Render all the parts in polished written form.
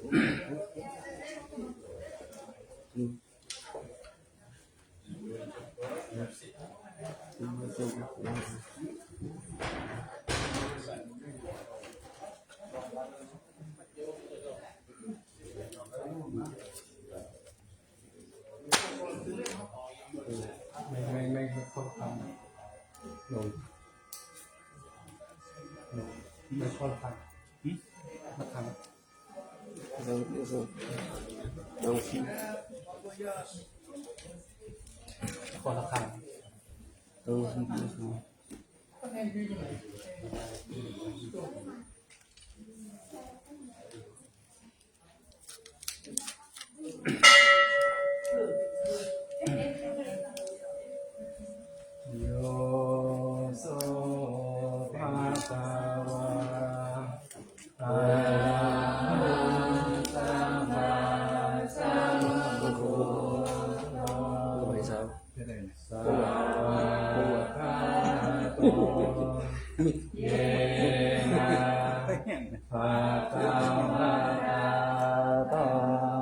ไม่เข้าทำลงไม่เข้าทำมาทำคนละคำโยโสภะคะวะอะระหังสัมมาสัมพุทโธสัพพะคะโตเยนะภะคะวะตะธั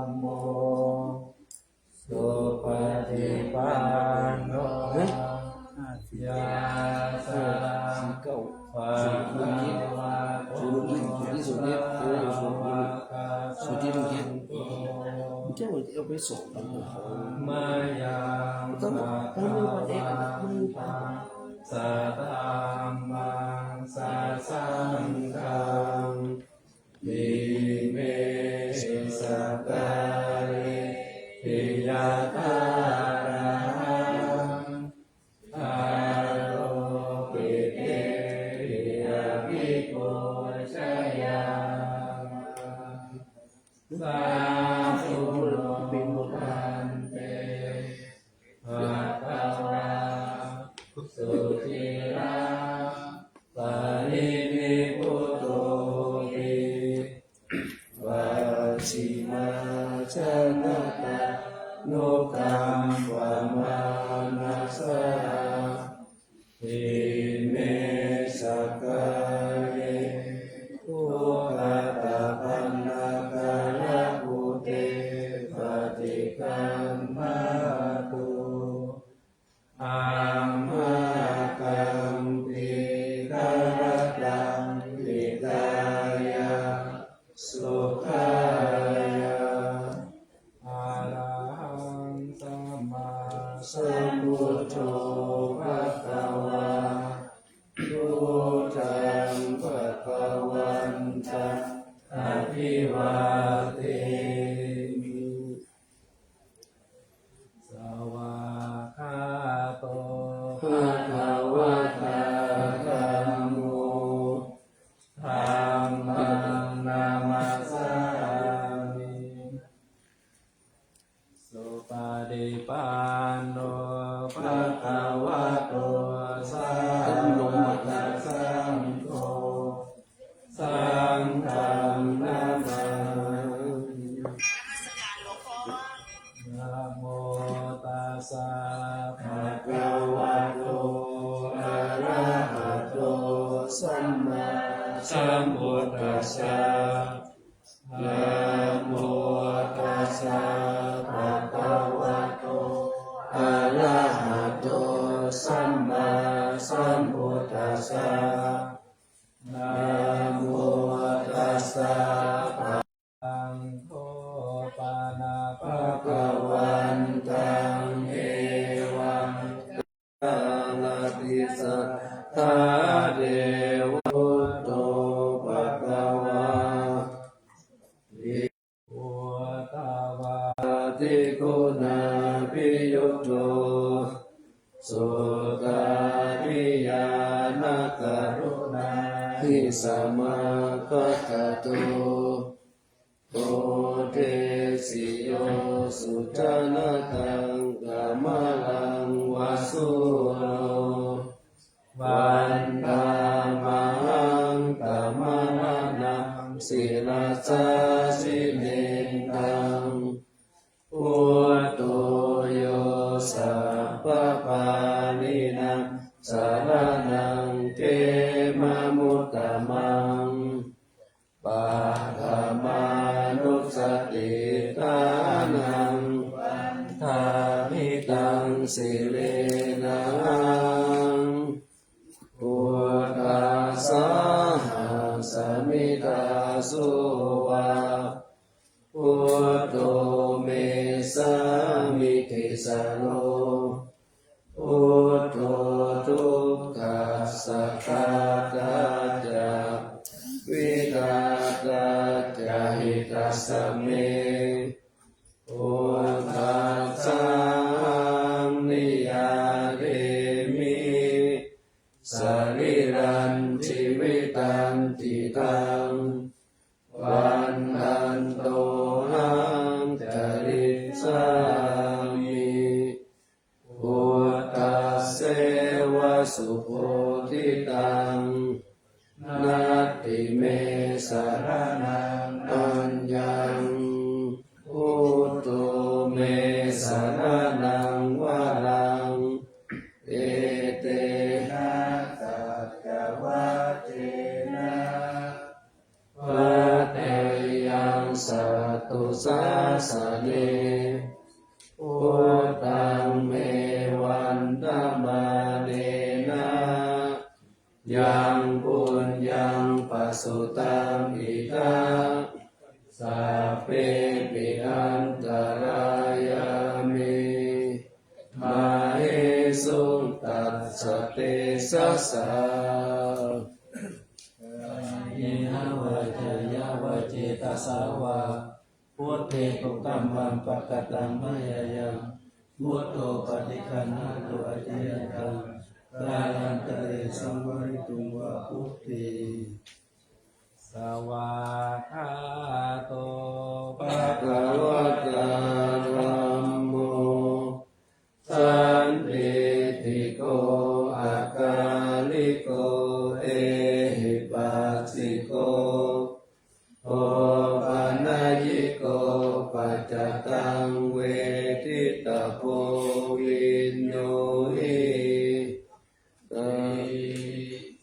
มโมสุปฏิปันโนยาสะภะคะวะโต要被锁了。มายังภะคะวะตาสัตตัมมังสัสสังฆังอิเมสักกะเรติยะตาระหังอาโรปิเตยะภิกขุชยาสาธุโลภันเตภะคะวะสุจิราปารินิพพุตโตติวัชิมาชนะตะโนกัมปะมานัสสะอิเมสักกะเรโอคะตะปันนะกะระภูเตปฏิกัมมะตุอัมมะกัมปิกะระตังวิตายะสุขายะอะระหังสัมมาสัมพุทโธภะคะวะพุทธังภะคะวันตังอภิวาเทมิสวากขาโตภะคะวะตาธัมโมธัมมังนามัสสามิสุปฏิปันโนภะคะวะโตสาวกสังโฆสังฆังนามามินะโมตัสสะภะคะวะโตอะระหะโตสัมมาสัมพุทธัสสะนะโมตัสสะภะคะวะโตอะระหะโตสัมมาสัมพุทธัสสะนะโมตัสสะภะคะโตปานาภะคะวันตังเอวังตังอภิสัทธาเดวะพุทโธภะคะวะอิพุทธวาติคุณาภิยุตโตสุตาริยานกรุณาหิสัมมาคัตโตโอเทสิโยสุจนะตังกัมมลังวาสุโรวันตามหังกัมมะนังศิลาสาสิเนตังพุทโธโยสัพพปานินังสารนังเกมะมุตตมังปะธามานุ สติทานังทามิตังสิเลนะพุทธัสสะสมิทาสุวาพุทโธเมสามิติสโลพุทโธทุกขัสสะคาตาจาวิตาตาจาหิตัสสะเมพุทธัสสะนิยาเรมิสรีรันชีวิตันติตังวันทันโตหังจริสามิพุทธัสเสวะสุโพธิตังนาติเมสารนังอัญญังพุทโธเมสารนังวะรังเอเตนะสัจจวัตเจนะพระเตยังสัตตุสาสเนพุทธังเมวันตมาเนนะยังปุญญังปัสสุตังอิทาสัพเพปิอันตรายามิมาเหสุตัสสะเตสัสสะยิหาวะเจยาวะเจตสาวะพุทเทกุกัมมังปะกตังมะยายังพุทโธปฏิคันหาตุอเจยตังกาลันตะเรสัมวริตุงวะพุทเทสวากขาโตภะคะวะตาธัมโมสันติติโกอาคาลิโกเอหิปัสสิโกโอปัญญิโกปัจจตังเวทิตาโพวินโยหิ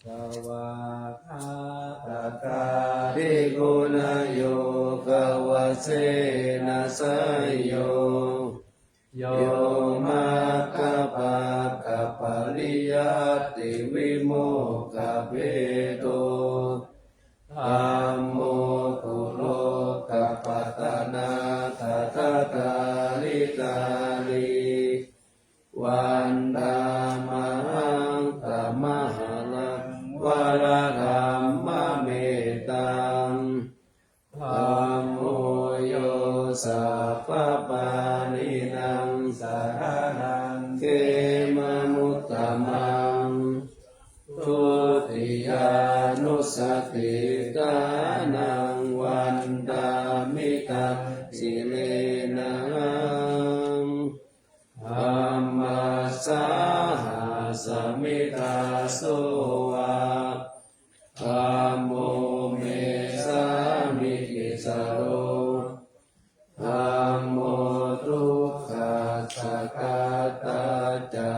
สวากขาตากาทิกุณโยกวเสนะสัยโยโยมาคปะกะปะริยัตติวิโมกขเปโตธัมโมกุโลกัปปะตะนาทัตตาลิตาลิวันธามหังตมหะลังวรธรรมเมตังธัมโมโยสัพพปานินังสารนังเขมมุตตมังทุติยานุสติกานังวันตามิตังสิเลนังธัมมัสสาหาสมิทาโสวะธัมโมเมสามิกิสโลธัมโมทุกขัสสะกาตาจา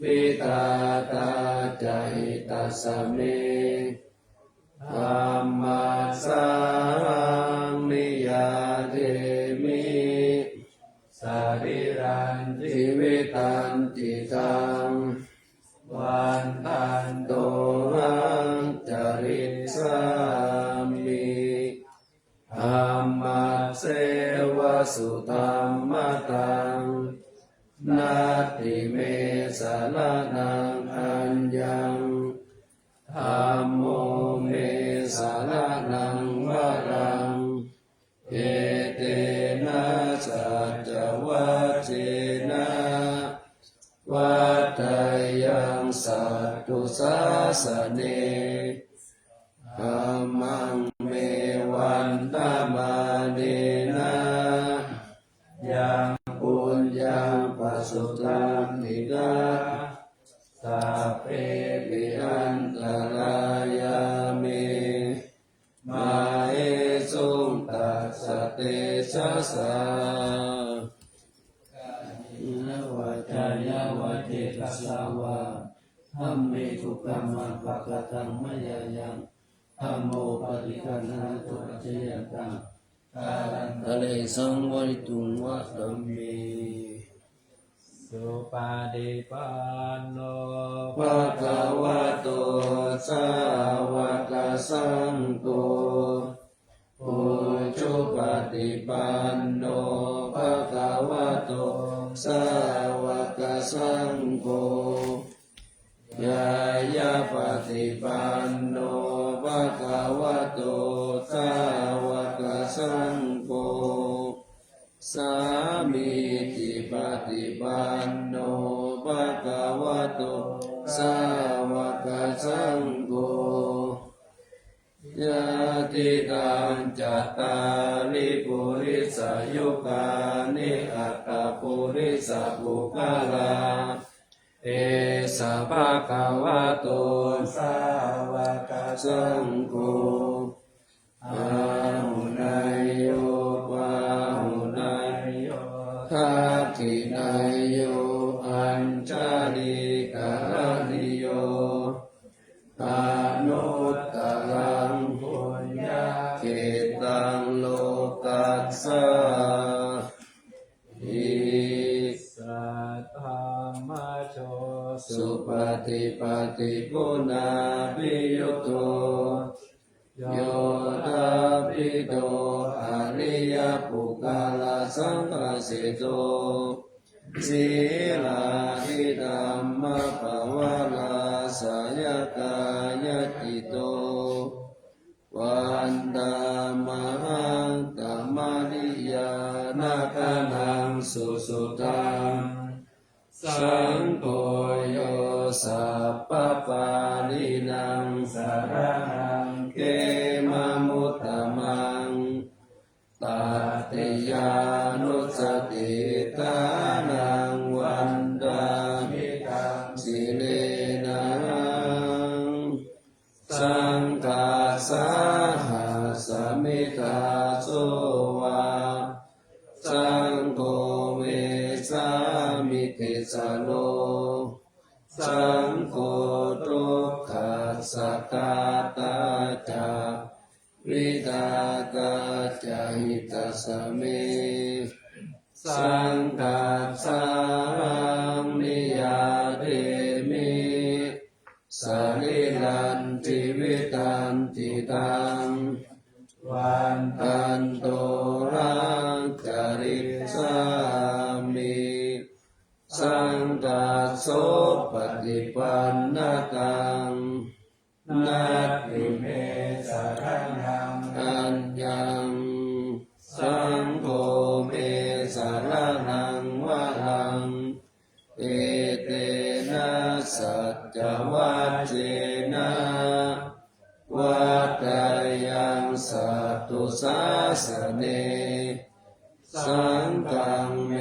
วิตาตาจาหิตัสสะเมธัมมัสสานิยาเทมิสรีรันชีวิตันติตังวันตันโตหังจริสามิธัมมัสเสวะสุธัมมตังนาติเมสารนังอัญญังธัมโมเมสารนังวะรังเอเตนะสัจจวัตเจนะวัฏฏายังสัตตุสาสเนธัมมังเมวันตมาเนนะยังปุญญังปัสสุตังนิกาสัพเพปิอันตรายามิมาเหสุตัสสะเตชัสสะนวัจจายาวะเทกัสสาวะธัมเมทุกขัมมังปะกตังมะยายังธัมโมปฏิคันหาตุอเจยตังก ทะเลสังวริตุงวะดัมเมสุปาฏิปันโนภะคะวะโตสาวกสังโฆปุจุปฏิปันโนภะคะวะโตสาวกสังโฆยายาปฏิปันโนภะคะวะโตสาวกสังโฆสามีจิปฏิปันโนภะคะวะโตสาวกสังโฆยะติตังจัตตาริปุริสยุคานิอัตตปุริสปุคลาเอสะภะคะวะโตสาวกสังโฆอาหุนายโยปาหุนายโยทักขินายโยอัญชลีกะนิโยอนุตตรังปุญญาเขตังโลกัสสะอิสัทธามาโชสุปฏิปฏิปุณาภิยุโตโยธาภิโตอริยปุคลาสังฆสิโตศีลาหิธัมมะภวาลาสายกายจิโตวันตามหังกัมมานิยานาคานังสุสุตังสังโฆโยสัพพปาลินังสารนังเกมะมุตตมังตัตติยานุสติตานังวันดามิตังสิเลนังสังฆาสาหัสมิทาโสวาสังโฆเวสามิติสโลสังโฆทุกขัสสะกาตาจาวิตากาจาหิตาสเมสังฆาสามิยาเดมิสลิลันติวิตันติตังวันตันโตรังจาริสามิสังฆาโสปฏิปันนาตังนัตถิเมสารนังอัญญังสังโฆเมสารนังวะลังเอเตนะสัจจวัจเจนะวัฏยังสัตตุสาสเนสังฆังเม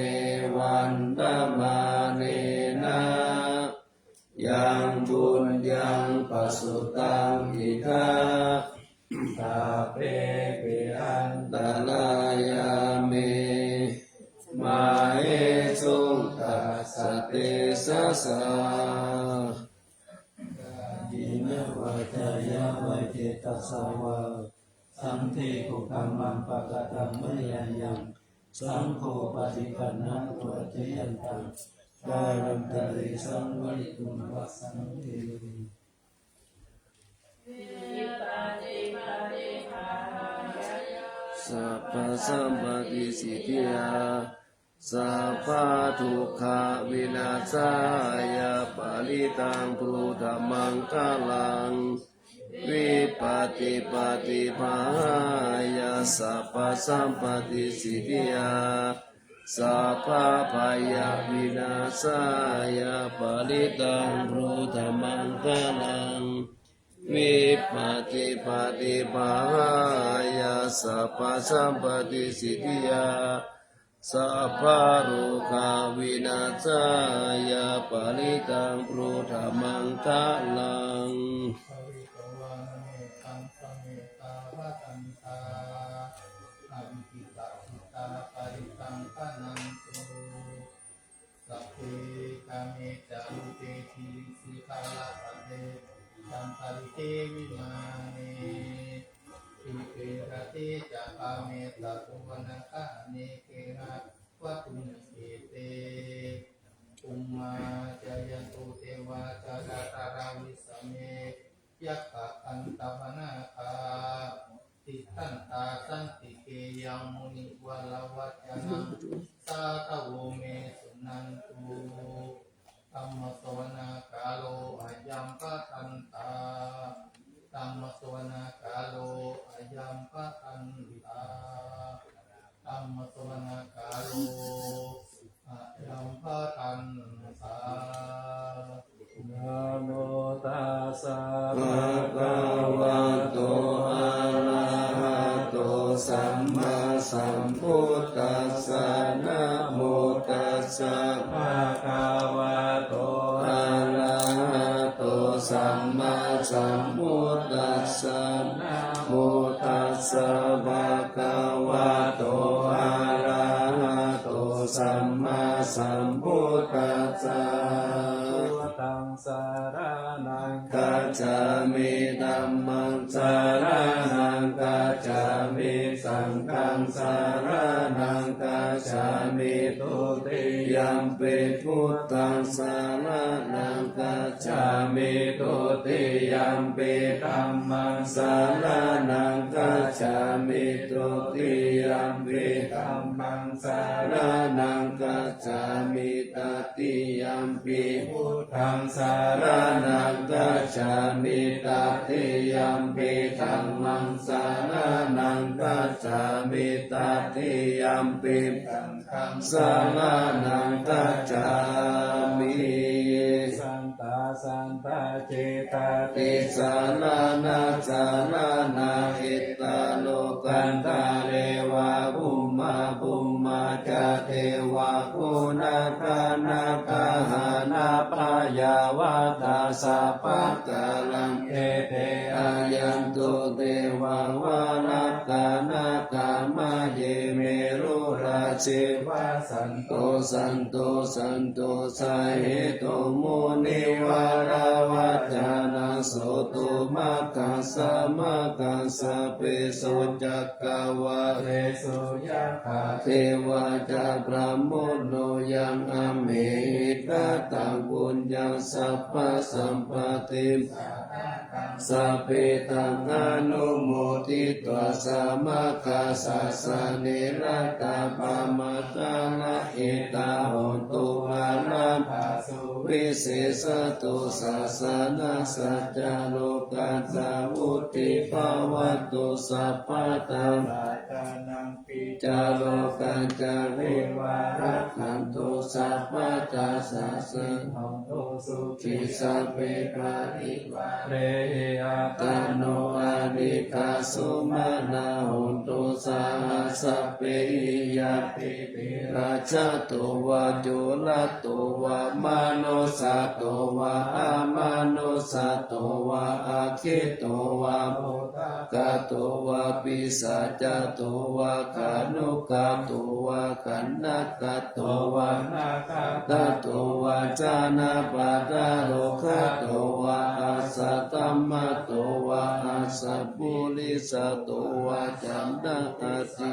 วันตมาเนนะยังบุญยังปัสสุตังอิทาตาเปปิอันตรายาเมมาเอสุตัสสะเตสะสะยินวัจยะวัจเจตัสสาวะสังเทกุกัมมังปะกะตังมะยังยังสังโฆปฏิปันนังวัจยันตังกาลันตะเรสังวริตุงวัสสังเทสัพพสัมปติสิทธิยาสัพพทุกขวินาศายาปาลิตังพุทธมังคลังวิปัสสิปฏิภาญาสัพพสัมปติสิทธิยาสัพพพายาวินาศายาปาลิตังพุทธมังคลังวิปัสสิปฏิภาญาสัพพสัมปติสิทธิยาสัพพะโรคาวินาศายาปาลิตังพุทธมังคลังสัพเพกามิจารุเตทีสิกาลปะเตสัมปริเทวิมาเนอิเปรติ จักอาเมตตตุวนาคาเนเกนะวัตุนเกเตอุมมาจายันตุเทวาจาตาราวิสเมยักขะอันตวนาคาติตันตาสันติเกยังมุนิวะลาวัจนะสาตโวเมสุนันตุธัมมสวนาคาโลอายัมปะตันตาธัมมสวนาคาโลอายัมปะตันตาธัมมสวนาคาโลอายัมปะตันตานะโมตัสสะ ภะคะวะโตอะระหะโตสัมมาสัมพุทธัสสะนะโมตัสสะ ภะคะวะโต อะระหะโตสัมมาสัมพุทธัสสะนะโมตัสสะภะคะวะโตอะระหะโตสัมมาสัมพุทธัสสะ พุทธังสารนัง กัจจามิธัมมังสารนังกัจจามิสังฆังสารนังกัจจามิตุติยัมปิพุทธังสารนังกัจจามิตุติยัมปิธัมมังสารนังกัจจามิตุติยัมปิธัมมังสารนังกัจจามิตติยัมปิพุทธังสารนังกัจจามิตติยัมปิธัมมังสารนังกัจจามิตติยัมปิสังฆังสารนังกัจจามิ สันตาสันตาเจตา ติสานานาสานานาหิตาโลกันตาเรวะภุมมาจาเทวะกุณาคานาคาหานาปายาวาตาสัพพะกาลังเอเตอายันตุเตวาวานาคานาคามาเยเมรุราเชวะสันโตสันโตสันโตสาเหตุโมนิวาราวัจานาโสตุมาคัสสะมาคัสสะเปโสจักกาวะ เรสุยะคา เทวาจาพระโมโนยังอเมตตังปุญญาสัพพะสัมปติสัพเพตังอนุโมทิตัสสะมะคัสสะสะเนระตาปะมะตานะเอตาโหตุอารัมภาสุวิเศษตุสัสสะนะสัจจโลกัสสะวุติภาวตุสัพพะตัง ราชานังปิ จาโลกัจจาริวารักขันตุสัพพะตาสัสสะ หังโตสุ ทิสัพเพปะริวา เรหิอา ตโนอาริกาสุมาณาหุนตุสาสัพเพยาติปิราชตุวะจุลตุวะมานุสาตุวะอามานุสาตุวะอาคิตุวะ โมตาก าตุวะปิสัจจตุวะกานุกาตุวะกันนักตุ โต วะ วานาคา ตตุวะจานาปะตาโลกะตุวะอาสัตตมะตุวะอาสัพพุริสตุวะจันตะอาติ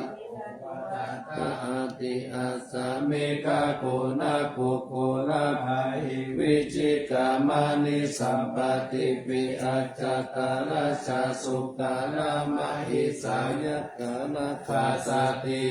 อาติอาสามิกาโกนะกุโกนะภาหิวิจิกามานิสัมปติปิอาจตาราชาสุกาลามหิสายกานาคาสติ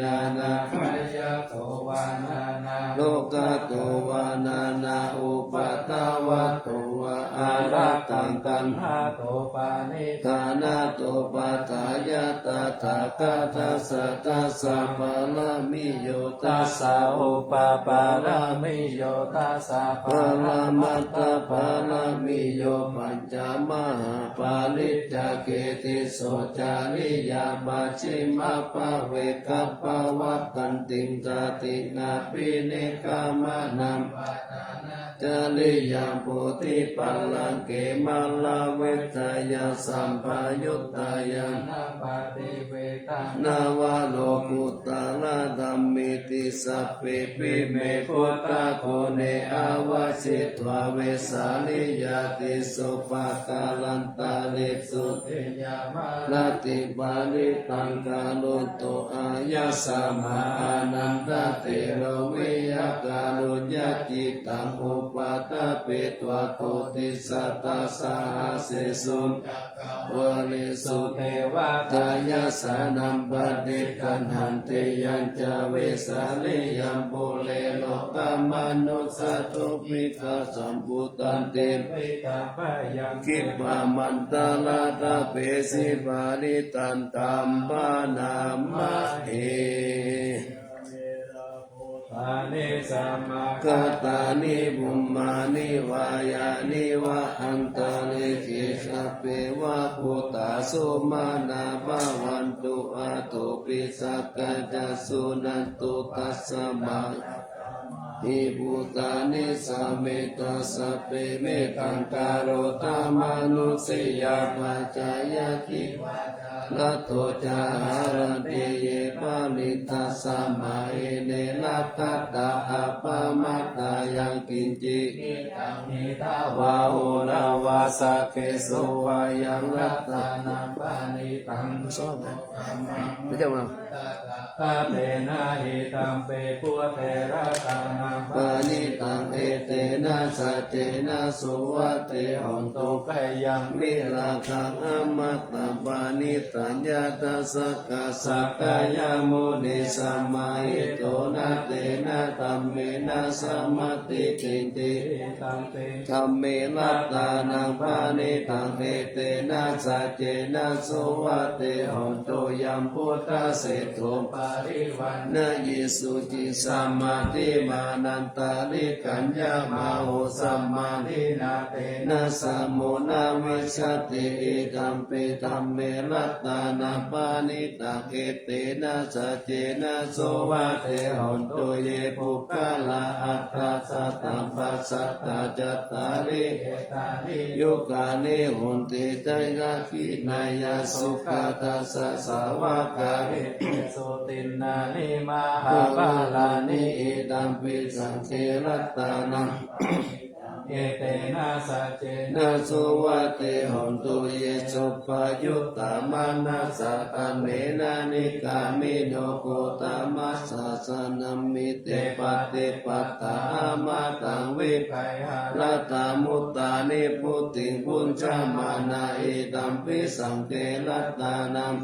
นานา ขยะโตวานานา โลกาโตวานานาอุปตาวะโตวะอารักขังกัน หาโตปานิ กานาโตปัฏฐายะตถาคตัสสะตัสสะปะละมิโยตั ตั ส ส สะ สะอุปปารามิโยตัสสะ ปะละมัตตะปะละมิโยปัญจมหาปาลิจจเกติโสจาริยาปัจฉิมปะเวกัปปะวัตตันติงจตินาปิเนกามะนัม จาริยาโพธิปัลลังเกมัลลาเวทยาสัมปายุตตายัน นาปาติเวตัง นาวาโลกุต ตระธัมมิติสัพพิปิเมพุทธโคเนอาวาสิตวาเวสาลิยาติสุปะกาลันตาลิสุติยามะลติบาลิตังกาลุโตอายาสมาอานันตเตโรวิยกาลุญญาจิตังอุปัฏฐเปตวะโคติสัตตาสาเสสุนวลิสุเทวะทายาสานัมปฏิกันหันติยัญจเวสาลิยัมปุเรโลกามนุสตุปิกาสัมพุตันติปิตาปยังคิปามันตาลาตาเปสิบาลิตันตัมปานามะเอปานิสัมมากัตตานิบุมมานิวายานิวะอันตาลิกิสัพเพวะพุตตาสุมานาภวันตุอาตุปิสักกะจัสสุนันตุตัสสะมาอิภูตานิสัมเมตัสสะเปเมตังกาโรตามานุสิยาปัจจายติละโตจาหารันติเยปาลิตัสสะมาเอเนลักขตาอัปปะมัตตายังกินจิตังนิทาวาโหนาวาสะเกสุวายังรัตตานังปานิตังโสไม่ใช่มั้งตาเตนะหิตัมเปปุเตระตังนังปานิตังเอเตนะสัจเจนะสุวัตเตหนตุกยังมิราคังอมัตตปานิตัญญาตสสกสักกายมุนิสัมมาหิโตนะเตนะธัมเมนะสัมมติติติธัมเมลัตตานังปานิตังเอเตนะสัจเจนะสุวัตเตหนตุยัมพุทธเสโทปาริวันนะเยสุจิสัมมาทิมานันตาลิกัญญามาโหสัมมาทินาเตนะสัมโมนาวิชติอิตัมเปธัมเมลัตตานังปานิตังเอเตนะสัจเจนะสุวัตเตหนตุเยปุคลาอัตตาสัตตัมปัสสัตตาจัตตาริเอตานิยุกานิหุนติใจนาคินายาสุขตัสสะสาวกาลิสุตินานิมาหาบาลานิอิตัมปิสังเขรัตตานังเอเตนะสัจเจนะสุวัตเตหนตุเยสุปายุตตามานัสสะตเมนะนิกามิโนโกตามัสสะสนัมมิเตปะเตปัตตามาตังวิภัยหาลัตตามุตตานิพุตติปุญจามานาอิตัมปิสังเกรัตตานัม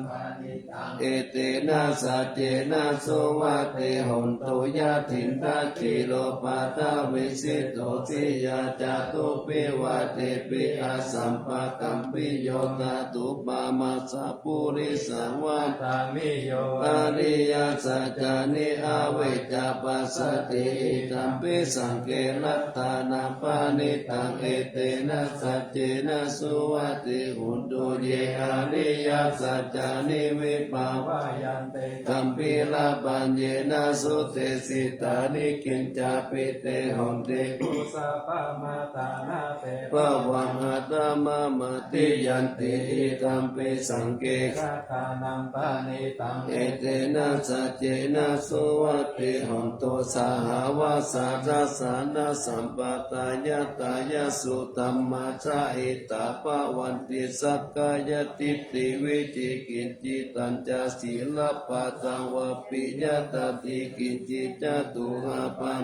เอเตนะสัจเจนะสุวัตเตหนตุยะถินทาคิโลปัตตาวิสิโตติยาจาตุปิวะเตปิอาสัมปะกัมปิโยตาตุปามาสะปุริสังวาตามิโยอริยสัจจานิอาเวจาปัสสติตัมปิสังเกรัตตานาปานิตังเอเตนะสัจเจนะสุวัตติหุนตุเยอริยสัจจานิวิปาวายันเตกัมปิลาปัญเยนะสุเตสิตานิกิญจาปิเตหนติปุสะปะมาตานาเตปะวังหัตตมะมติยันติตัมปิสังเกขัตตานังปานิตังเอเตนะสัจเจนะสุวัตติหนตุสหาวาสาจัสสานะสัมปตายะตายะสุตัมมาชาอิตาปะวันติสักกายติติวิจิกินจิตัญจศีลปะตังวะปิยตติกินจิจตุหะปัง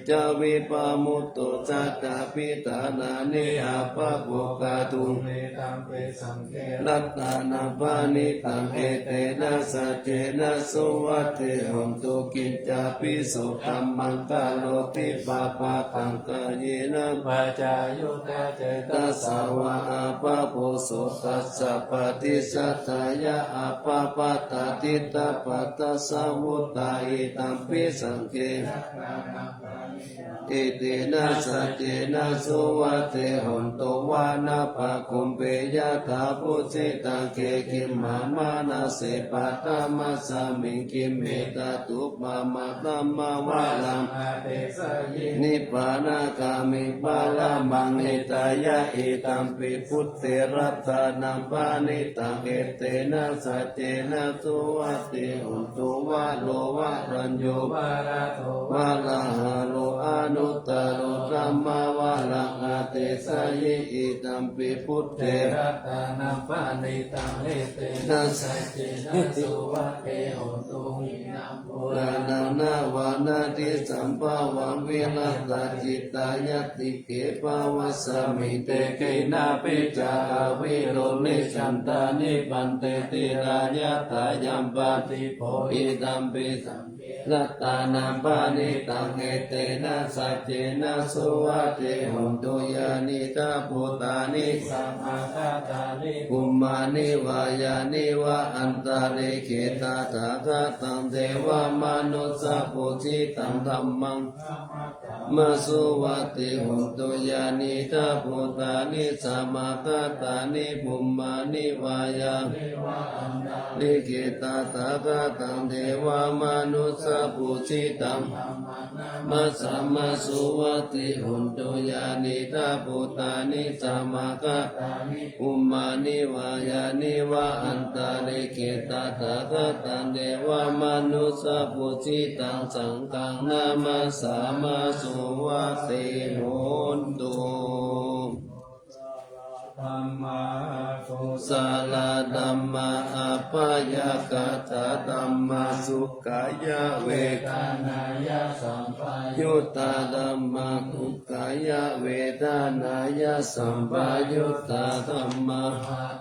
จาวิปามุตโตจัตตาปิตานานิอาปะโภคาตุงรัตตานาปานิตังเอเตนะสัจเจนะสุวัตเตหนตุกิจจาปิสุธัมมังกาโลติปะปะตังกายนะปัจจายุตเจตัสสาวะอาปะโพโสตัสสะปฏิสัทธายะอาปะปะตาติตาปัตตสสมุตตาอิตัมปิสังเกเอเตนะสัจเจ นะสุวัตเตหุนตุวานาภคุมเปยะถาพุสิตังเกกิมหามานาเสปัตตมัสสามิงกิมเมตตุปะมะตัมมาวะลังนิพพานากามิปาลามังเอตายะเอตัมปิพุทเตรัตานัมปานิตังเอเตนะสัจเจนะสุวัตเตหุนตุวะโลวะรัญโยวะระโตวะละหะโลอนุตตโรธัมมาวะลังอาเตสยิอิตัมปิพุทเตรัตานัมปานิตังเอเตนะสัจเจนะสุวัตเตหุนตุหินัมโพลานานา วานาติสัมภาวังวิรัตจิตายติเกปวัสสมิเตเกนะปิจาวิโรนิฉันตานิปันเตติรายะตายัมปาติโพอิตัมปิสัมรัตตานัมปานิตังเอเตนะสัจเจนะสุวัตเตหุนตุยานิตาภูตานิสัมมาคาตานิภุมมานิวายานิวะอันตาเรเขตาถาคตังเทวมนุสสะปุจิตังธัมมังมาสุวัตติหุนตุยานิตาภูตานิสัมมาคาตานิภุมมานิวายานิเขตาถาคตังเทวมนุสสะปุจิตังมัสสะมาสุวัตติหุนตุยานิตาภูตานิสัมมาคาตานิภุมมานิวายานิวะอันตาเรเขตาถาคตังเทวมนุสสะปุจิตังสังฆังนามาสามาสุวัตติหุนตุธัมมากุศลธัมมาอัปยากตาธัมมาสุขายะเวทนายะสัมปยุตตาธัมมาทุกขายะเวทนายะสัมปยุตตาธัมมา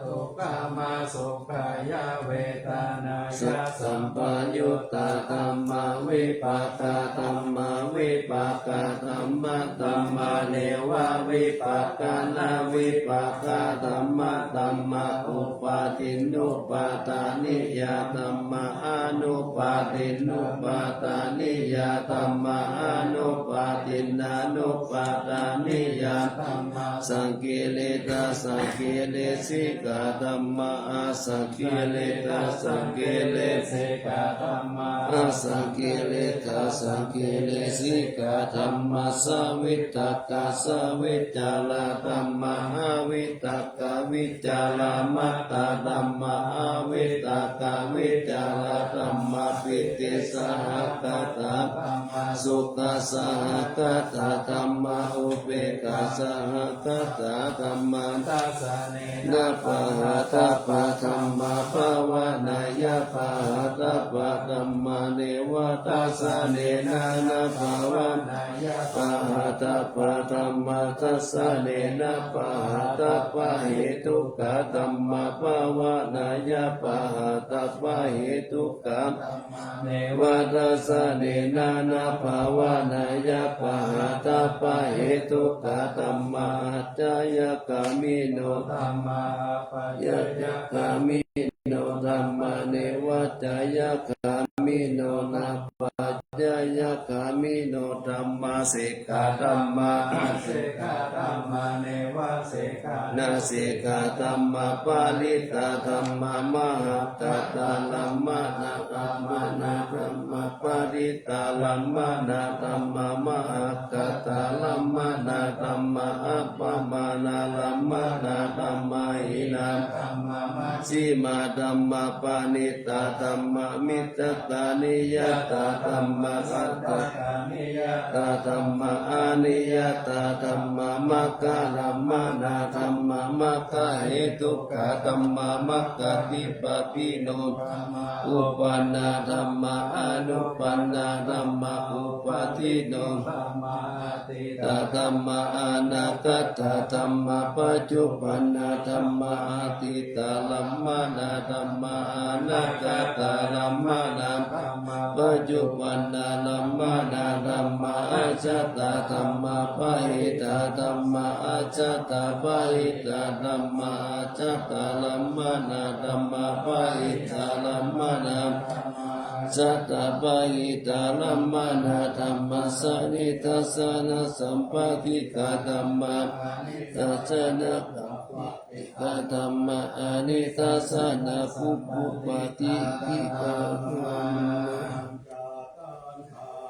ทุกขามาสุขายะเวทนายะสัมปยุตตาธัมมาวิปากาธัมมาวิปากาธัมมาธัมมาเนวะวิปากานาวิปากาธัมมาธัมมาอุปาทินุปาทานิยาธัมมาอนุปาทินุปาทานิยาธัมมาอนุปาทินานุปาทานิยาธัมมาสังกิเลตาสังกิเลสิกาธัมมาอาสังกิเลตาสังกิเลสิกาธัมมาอาสังกิเลตาสังกิเลสิกาธัมมาสวิตตกาสวิจาราธัมมาอาวิตตกาวิจารามัตตาธัมมาอาวิตตกาวิจาราธัมมาปิติสหกตาธัมมาสุขสหกตาธัมมาอุเบกขาสหกตาธัมมาทัสสะเนนะปะหะตะปะธัมมาภาวานายะปะหะตะปะธัมมาเนวะทัสสะเนนะนะภาวานายะปะหะตะปะธัมมาทัสสะเนนะปะหะตะปะเหตุกะธัมมาภาวานายะปะหะตะปะเหตุกะเนวะทัสสะเนนะนะภาวานายะปะหะตะปะเหตุกะธัมมาจายกามิโนธัมมาปัจจยกามิโนธัมมาเนวะจายกามิโนนะปัจจยกามิโนธัมมาเสกาธัมมาเสกาธัมมาเนวะเสกานาเสกาธัมมาปาลิตาธัมมามหัตตาลัมมานาธัมมานาธัมมาปาลิตาลัมมานาธัมมามหัตตาลัมมานาธัมมาอัปปมานาลัมมานาธัมมาหินาธัมมามัชฌิมาธัมมาปานิตาธัมมามิตตานิยตาธัมมาสัตตานิยตาธัมมาอานิยตาธัมมามัคคะลัมมานาธัมมามัคคะเหตุกะธัมมามัคคะทิปปิโนอุปันนาธัมมาอนุปันนาธัมมาอุปาทิโนธัมมาติตาธัมมาอนาคตธัมมาปัจจุปันนาธัมมาติตาลัมมานาธัมมาอนาคตลัมมานาธัมมาปัจจุปันนาลัมมานาธัมมาอาจตาธัมมาปะหิตาธัมมาอาจตาปะหิตาธัมมาอาจตาลัมมานาธัมมาปะหิตาลัมมานา สัตตปะหิตาลัมมานาธัมมัสสนิทัสสะนะสัมปะทิกาธัมมาตัสสะนะกะธัมมาอานิทัสสะนะปุปปุปะติทิกาธัมมา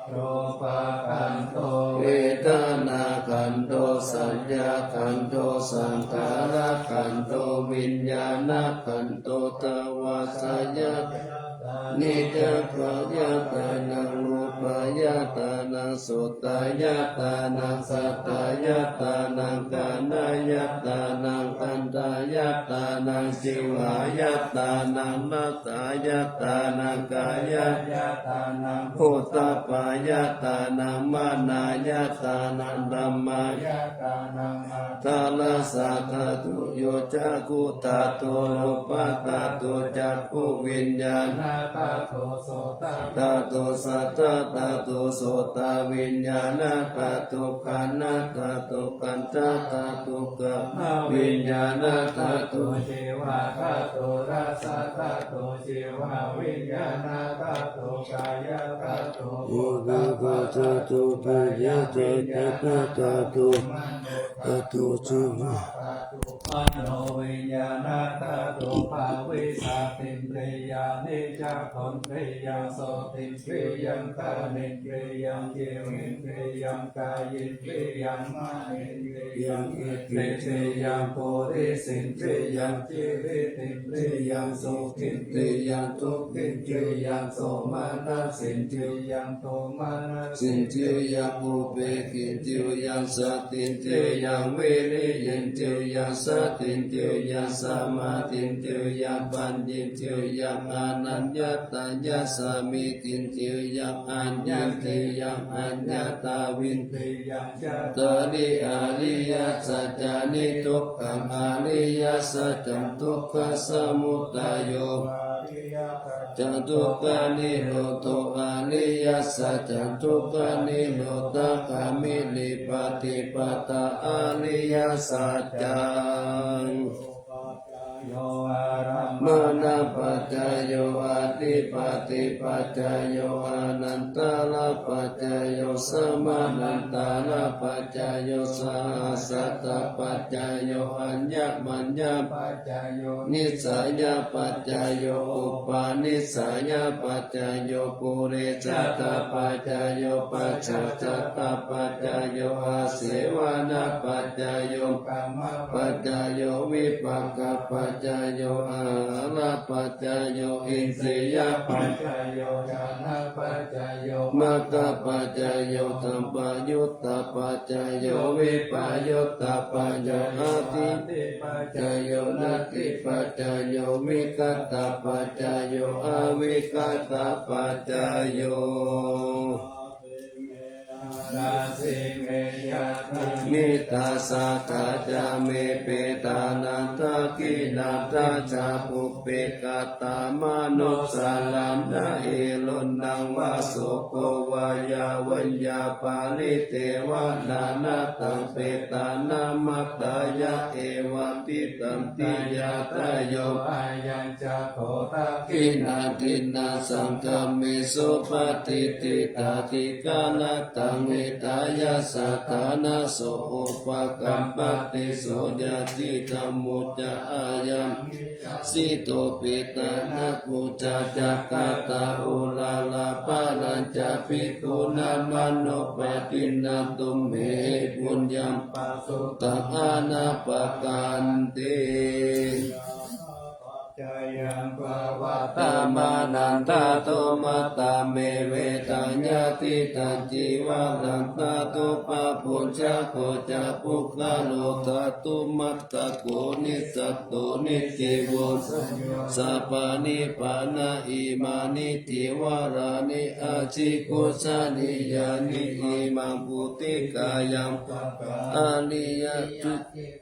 โรปะคันโตเวทนาขันโตสัญญาขันโตสังขารขันโตวิญญาณขันโตตวาสยะนิจขายตานังรูปายตานังสุตายตานังสัตตายตานังกานายตานังอันตายตานังสิวายตานังมัตตายตานังกายตานังพุทธปายตานังมานายตานังธัมมายตานังทาลสัตตุโยจักขุตาตุโลปัตตตุจักขุวิญญาณตาโตโสตาโตสัตตาโตโสตวิญญาณตาโตขันธ์ตาโตปัญจตาโตกะวิญญาณตาโตเทวาตาโตรัสสะตาโตเทวาวิญญาณตาโตกายตาโตโอตาปะตาโตปัญญาโตตาโตตาโตจุมมโนวิญญาณตาโตภาวิสาติมเปรยานิจักขันเปรยังโสติมเปรยังกานิเปรยังเจวิเปรยังกายิเปรยังมานิเปรยังอิเปรยังโพธิสินเปรยังเจวิติเปรยังโสติเปรยังทุกขิเปรยังโสมานะสินเปรยังโทมานะสินเทียยังอุเบกินเทียยังสตินเทียยังเวริยินเทียยังสตินเทียยังสมาธินเทียยังปัญญินเทียยังอนัญญตายาสามิตินเทียยังอัญญเทียยังอัญญตาวินเทียยังตริอริยสัจจานิทุกขังอริยสัจจังทุกขสมุทัยโยจตุกานิโรโตอานิยสัจจตุกานิโรตคามิลิปฏิปตาอานิยสัจจังโยอารัม มนาปัจจายโยอาติปฏิปัจจายโยอานันตาลปัจจายโยสมานันตาลปัจจายโยสาสัตตปัจจายโยอัญญมัญญปัจจายโยนิสัยปัจจายโยอุปาณิสัยปัจจายโยปุเรจัตตปัจจายโยปัจจจัตตปัจจายโยอาเสวนาปัจจายโยกรรมปัจจายโยวิปัสสปัจจายโยอาลาปัจจายโยอินทรียปัจจายโยญาณปัจจายโยมัคคะปัจจายโยธัมปยุตตปัจจายโยวิปยุตตปัจจายโยอาทิปัจจายโยนัตติปัจจายโยวิกัตตปัจจายโยอวิกัตตปัจจายโยนาสิเมยะติ นิตาสาคาจาเมเปตานันทกินาตาจาปุเปกาตามนุสาลันนาเอลุนังวาสุโกวายาวัญญาปาลิเตวะนานาตังเปตานามัตตายะเอวะปิตันติยาตโยอายังจะโคตา กินาทินาสังฆเมสุปฏิติตาธิกาลตังเวตายาสัทธานาโสอุปกัมปติโสยติธรรมุจจาอายังสิโตปิตานาคุจาจักาตาอุลาลาปาลัญจะภิกขุนามโนปตินันตุเมปุญญังปัสสุตตานาปกันติจายังปะวะ ตามานันตาโตมัตตาเมเวตัญญาติตันจิวะนันตาโตปะปุญชะโคจะปุกขะโลทัตตุมัตตะโกนิสัตโตนิจิวะสัพพานิปานาอิมานิติวารานิอาชิกุสานิยานิอิมังปุติกายังอาลิยตุ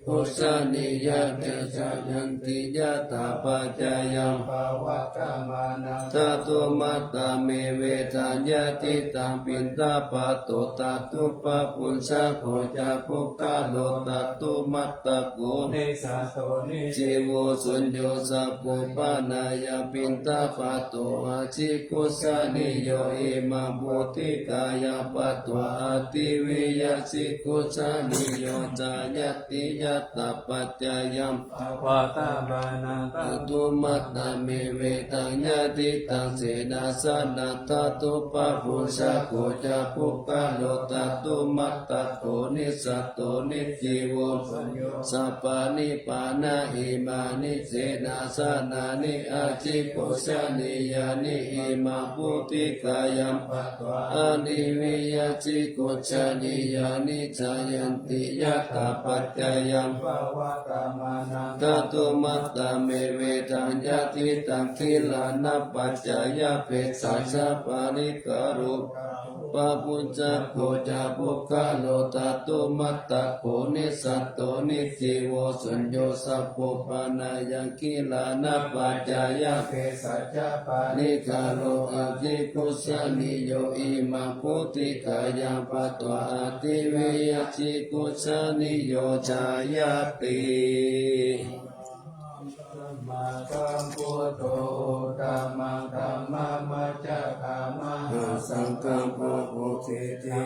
กุสานิยะเตชะยันติยะตาปะ จจายังภวะกามานังตตุมัตตาเมเวทายาติตังปินตาปะโตตัตุปะปุญชาโคจาภุกาโลตัตุมัตตะโกเนสาโตนิจิโวสุญโยสัพพุปานายาปินตาปะโตอาชิกุสานิโยอิมาบุติกายาปะโตอาติวิยาสิกุสานิโยจายติยัตตปัจจายัมภวตาบานังตตุมัตตาเมเวตัญญาติตังเสนาสนะตตุปะปุชฌะโคจาภุกะโลตตุมัตตะโกนิสัตโตนิจิโวสัพพานิปานาอิมานิเสนาสนะนิอาจิโกชานิยานิอิมาปุติกายัมปัตตวาอานิวิยาจิโกชานิยานิจายันติยัตถปัจจายัมภวะกามานังตตุมัตตาเมเวทัญญาติตังคิลานะปัจจายาเปสัสสะปาริการุปะปุจจโคจาภุกะโลตัตุมัตตะโกนิสัตโตนิจิโวสุญโยสัพพุปานายังคิลานะปัจจายาเปสัจจปาริกาโลอาจิกุสานิโยอิมาพุติกายังปัตตวาอติเวยจิกุสานิโยจายติมาสัมพุทโธธัมมังธัมมามัจจคามะสังฆังโพธิติ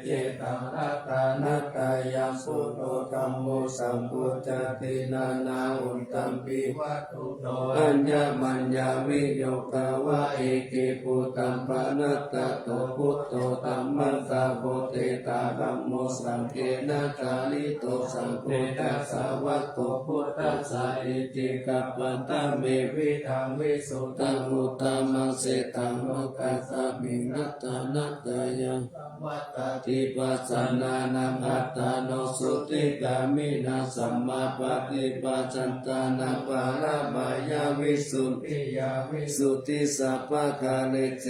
เจตังรัตนัตตายาสุโตธัมโมสัมพุทธตินานาอุตตัมปิวัตถุโตอัญญมัญญาวิโยกาวะเอกิปุตตัมปนัตตะโตพุทโตธัมมังสาโพเตตาธัมโมสังเกนะกาลิโตสังโฆตัสสะวะโตพุทธัสสะอิติกัปปันตาเมวิทังวิสุทธังอุตตมังเสตังโลกัสสมิงนัตตานัตตายังวัตติปัสสนานังอัตตาโนสุติกามินาสัมมาปฏิปัสสันตานาปาราบายาวิสุทธิยาวิสุทธิสัพพะกาเลเจ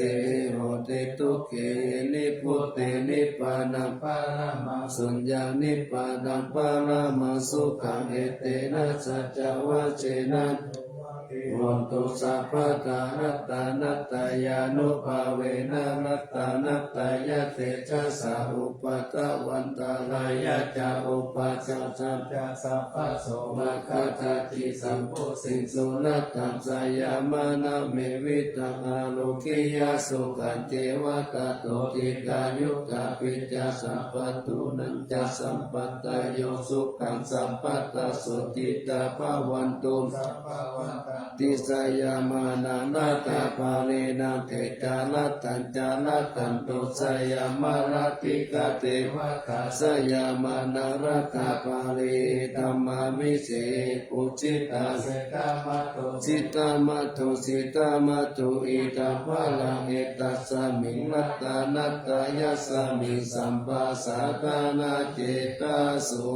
โหติทุกเขนิพุตตินิพพานังปารามังสุญญานิพพานังปารามังสุขังเอเตนะสัจจวัชเชนะวันตุสัพพะตานัตตานัตตายานุภาเวนะนัตตานัตตายะเตชะสาอุปตะวันตาลายะจาอุปจัจจัจสัพพะโสมะคาทาจิสัมปุสิสุนัตตังสายามานะเมวิตังอาโลกิยาสุขันเทวตาโตติกายุกาปิจาสัมปตุนันจะสัมปัตตโยสุขังสัมปัตตสุติตาภวันตุติสยามานานาตาภาเรนังเทจาลตัญจาลตันตุสยามาราติกาเทวกาสยามานาราตาภาเรธัมมาวิเศษปุจิตาเสตามาตุสิตามาตุสิตามาตุอิตาภาลังเอตัสสมิงนัตตานัตตายาสมิงสัมปัสสะตานาเจตาสุ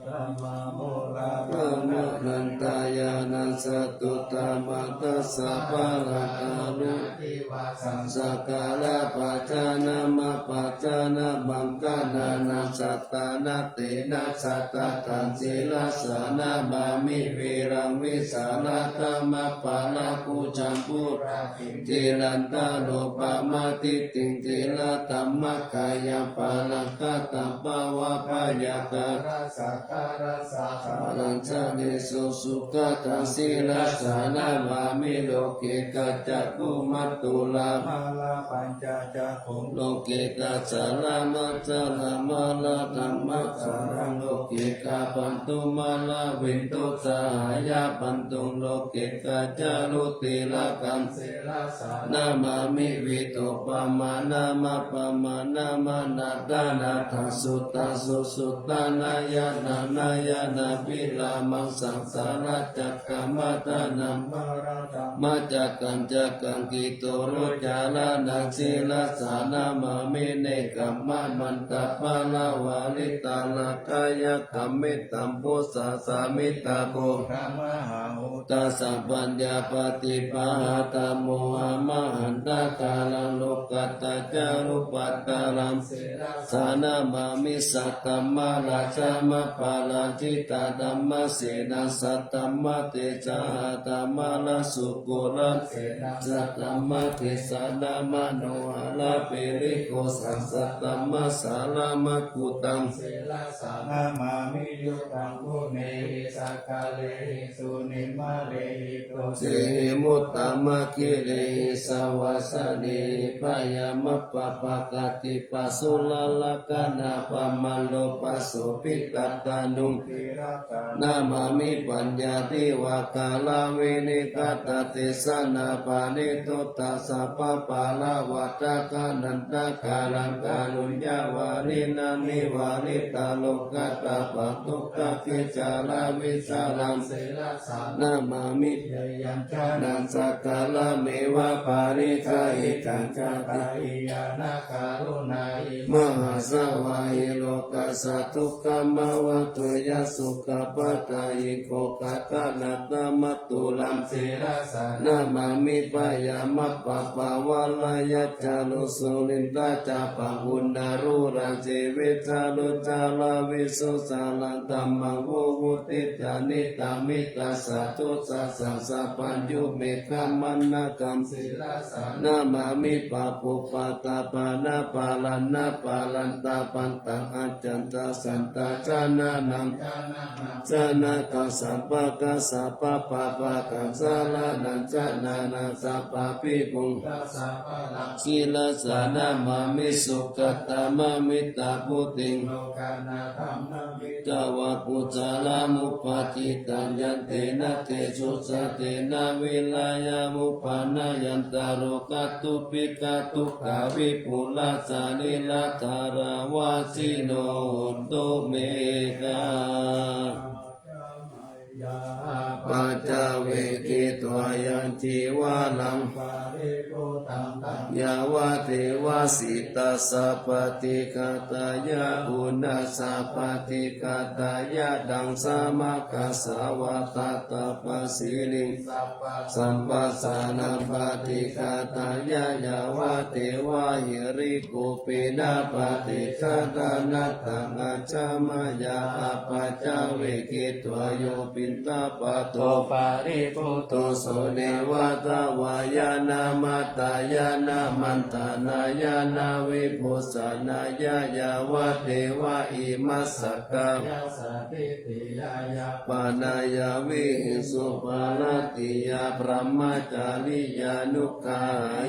ธัมมาโมราภะมะนันตายานัสสตุตามัตตัสสะภะระกาลุทิวาสังสักกาลปัจจานะมะปัจจานะบังกานานัสสัตตานะเตนะสัตตะตังศีลสานะบามิวิรังวิสานะธรรมะปานะภูจัมปุราภิติลันตาโลปะมาติติงติละธัมมะกายปาลังกตัมปะวะพยาตาสักการะสาลังชาเนสุสุขะตังศีลสานะบามิโลเกกัจจกุมัตตุลาภาลาปัญจจักขุโลเกกัจจลามัจจลามาลาธัมมะสารังโลเกกาปันตุมาลาวินตุสหายาปันตุโลเกกัจจลุติละกัมศีลสานะมามิวิโตปะมานะมะปะมานะมานะตานะทัสสุตาสุสุตานายะนานายะนาปิลามังสังสารจักขมัตตานัมมาจักกังจักกังกิโตโร จารานังศีลสานามามิเนกัมมะมันตะปะลาวาลิตาลกายกัมมิตัมพุสสะสามิตาโก พระมหาหุ ตัสสะปัญญาปฏิปะหาตโมหะมหันตกาลังโลกัตตะจารุปัตตาลังสานามามิสัตตมะราชามะปาลาจิตาธัมมะเสนาสัตตมะเตจาหะธัมมะลาสุโกรัสสัตตมะเทสานามะโนหะลาเปริโกสัสสัตตมะสาลามะกุตัง สานามามิยุตังคุเนหิสักกะเลหิสุนิมาเลหิโต เสหิมุตตมะกิเลสวาสนิปายามะปะปะกติปัสสุลลกนาปะมัลโลปัสสุปิกัตตานุง ติระกา นามามิปัญญาติวากาลาวินิกัตติสนาปานิตุตตาสัพพะปาลาวัตตะกานันตะกาลังกาลุญญาวารินามิวาริตาโลกัตตะปะตุกขะกิจาราวิสารัง เสละสา นามามิ ยยังชา นันสักกาลเมวะปาริกาอิจังจาติ ตาอิยานาคารุณาอิ มหาสวายโลกัสสะทุกขมาวะตุยสุขปัตตายิโกกัตตะนัตตมัตตุลัม เสละสา นามามิปายามัปปะปะวะลายะจารุสุลินตาจาปะหุนารุราเจวิจารุจาลาวิสุสาลันตัมมังโววุติจานิตามิตาสัตุสัสสะสัพพัญญุเมฆามันนากัม เสละสา นามามิปะปุปะตาปานาปาลันนาปาลันตาปันตังอัจจันตาสันตาจานานัง ญาณัง จานากัสสะปะกัสสะปะปะปะกัสสะลานันจานานาสัพพะปิปุง ตัสสะปะลัง ศีลสานามามิสุขตามามิตาพุติง โลกานาธัมมังวิ จาวะปุจารามุปาจิตัญญันเตนะเตชุสะเตนะวิลายามุปานายันตาโรกัตตุปิกาตุขาวิปุลาสานิลาธาราวาสิโนตุเมกา ยา ปัจจเวกิตวายันจิวาลัง ปาริโกตังตัง ยาวะเทวาสิตาสัพปติกาตายะอุณาสัพปติกาตายะดังสามาคัสสาวะตาตาปัสสิลิง สัพพะ สัมปัสสานาปฏิกาตายะยาวะเทวาหิริโกปินาปฏิกาตานัตตังอาจามายาอาปัจจเวกิตวโยปินตาปะโต โตปาริโก โตโสเนวะตาวายานามาตายานามันตานายานาวิปุสสานายายาวะเทวะอิมัสสะกะ ยาสาติติยายา ปานายาวิหิสุปาลติยาพระมจาริยานุกา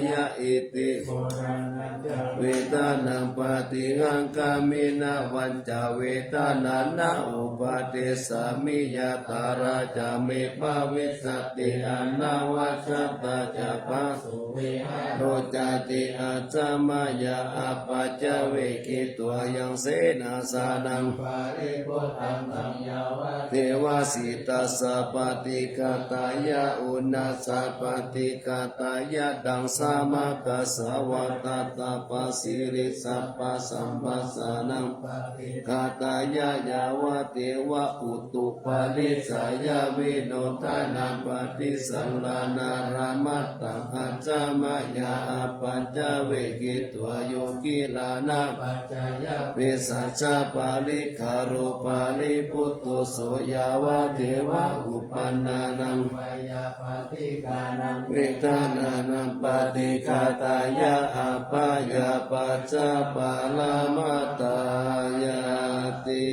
ยะอิติ โบราณจา เวทานังปฏิหังกามินาวันจาเวทานานาอุปาเทสามิยาตาราจาเมภาวิสสติอนาวัชตาจาปะ สุเวหา โรจาติอาจามายาอาปัจจเวกิตัวยังเสนาสานัง ปาริโกตังตังยาวะ เทวาสิตาสปฏิกาตายะอุณาสปฏิกาตายะดังสามากัสสวะตาตาปัสสิริสัพพะสัมปัสสานัง ปาริ กาตายะยาวะเทวะอุตุปาลิสายาวิโนทานาปฏิสังลานารามัตตังอัจจามายาอาปัญจเวกิตัวโยกิลานา ปัจจายะ เวสัจจาปาลิคารุปาลิปุตโตโสยาวะเทวะอุปันนานัง วายาปฏิกานัง เวทานานังปฏิกาตายะอาปายาปัจจาปาลามาตายาติ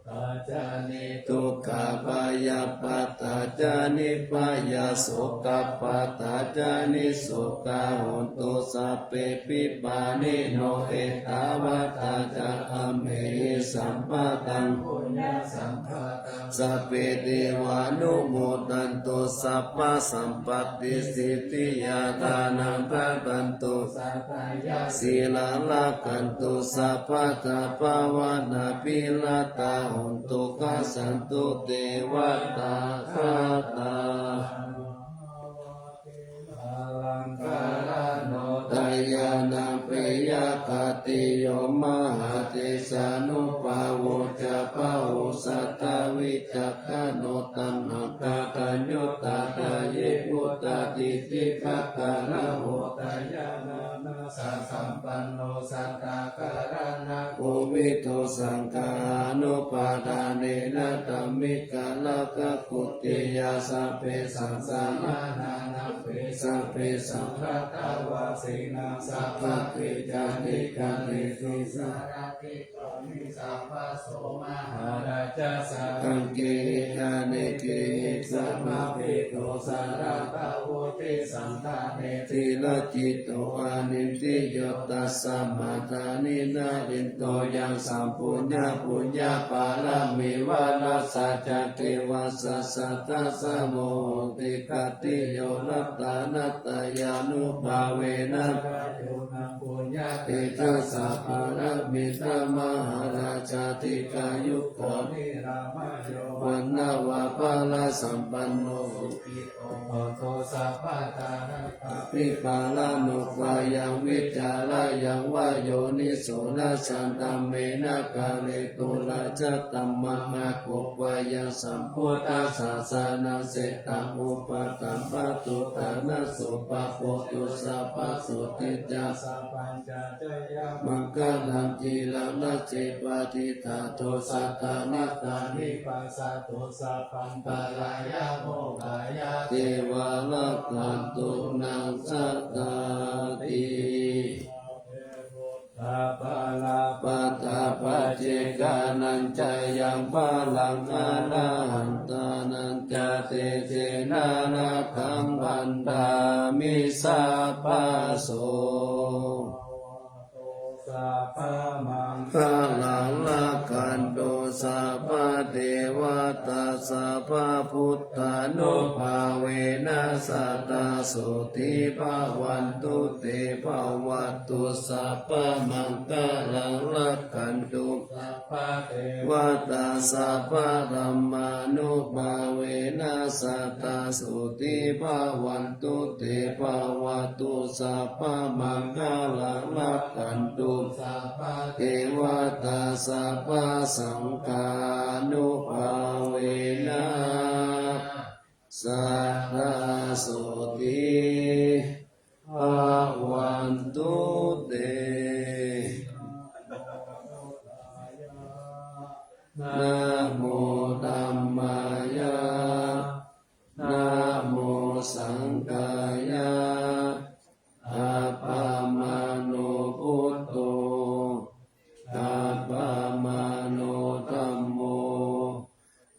ตาจานิ ทุกขปายาปัตตาจานิปายาโสกปัตตาจานิโสกาหุนตุสัพเพปิปานิโนเอตาวะตาจาอเมหิสัมปะตัง ปุญญาสัมภาตัง สัพเพเทวานุโมทันตุสัพพะสัมปติสิทธิยาทานังพระตันตุ สัตายา ศีลาลักขันตุสัพพะตาภาวนาปิลตาหุนตุกัสสันตุเทวตาคาตา ล คติโยมหาเตสานุภาโวจะปะโหสัตตวิจักขโนตัมหังกาตัญญุตาตาเยปุตตาติติภะการะโหตายานานาสัสสัมปันโนสัตตาการะนะโกวิโตสังฆานุปาทานเนนะตัมมิกาลกะกุติยาสัพเพสังสามานานาเปสัพเพสังฆตาวาสินาสัพพะเกจานิกาเนติสารติโตมิสัพพะโสมหาราชสังเกจานิเกสัมมาเปโตสารตาโวติสันตาเนติลจิตโตอานิติโยตัสสะมาทานินารินโตยังสัมปุญญาปุญญาปาลามิวานัสสัจเทวะสัสสะตัสสะโมติกติโยนัตตานัตตายานุภาเวนะโยนังปุญญาเตทัสสะภาลมิตามหาราชาธิกายุโกนิรามโยวันนาวาปาลสัมปันโนสุขิโอโตสัพพะตานัตถปิปาลานุปายังวิจารายังวายโยนิโสนาสันตัมเมนะกาเลตุลาจัตตัมมะมะโกวายังสัมพุทธัสสะสานาเสตังอุปตัมปะตุตานะสุปะโปตุสัพพะสุติจาสัพพัญจเจยะมังคลังจีรังนัจเจปะทิตาโตสัตตานิตานิปัสสะโตสัพพันปะลายะโมกายะเทวาลักขันตุนังสัตตาติตาปาลาปัตตาปัจเจกานันจายังปาลังอานาหันตานันจาเตเจนานาคังบันดามิสัพพะโสสัพพะมังคลังละกันโตสัพพะเทวตาสัพพะพุทธานุภาเวนัสสัตตาสุติภาวันตุเตภาวัตตุสัพพะมังคลังละกันโตสัพพะเทวตาสัพพะธัมมานุภาเวนัสสัตตาสุติภาวันตุเตภาวัตตุสัพพะมังคลังละกันโตสัพพะเทวตาสัพพะสังฆานุภาเวนะสัทธาโสติภาวันตุเตนะโมธัมมายะนะโมสังฆายะอะปะมาโนพุทโธอะปะมาโนธัมโม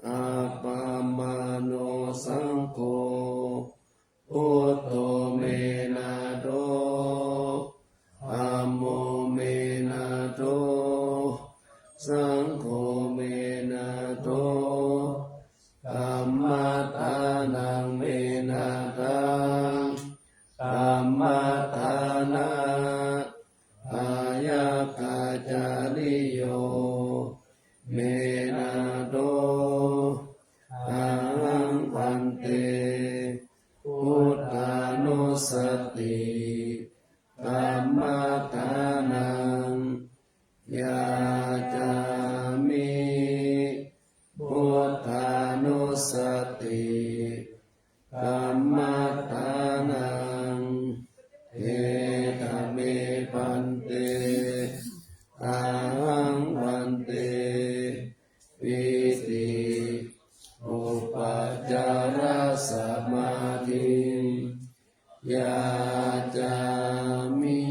อะปะมาโนสังโฆพุทโธเมนะโตธัมโมเมนะโตสังโฆเมนะโตธัมมัฏฐานังเมนะทังธัมมัฏฐานะอายะกาจาริโยเมนะโตอะหังพันเตพุทธานุสติธัมมัฏฐานังยาจามิพุทธานุสติธัมมัฏฐานังเอตเมปันเตอาหังพันเตปิติอุปจารสมาธิยาจามิ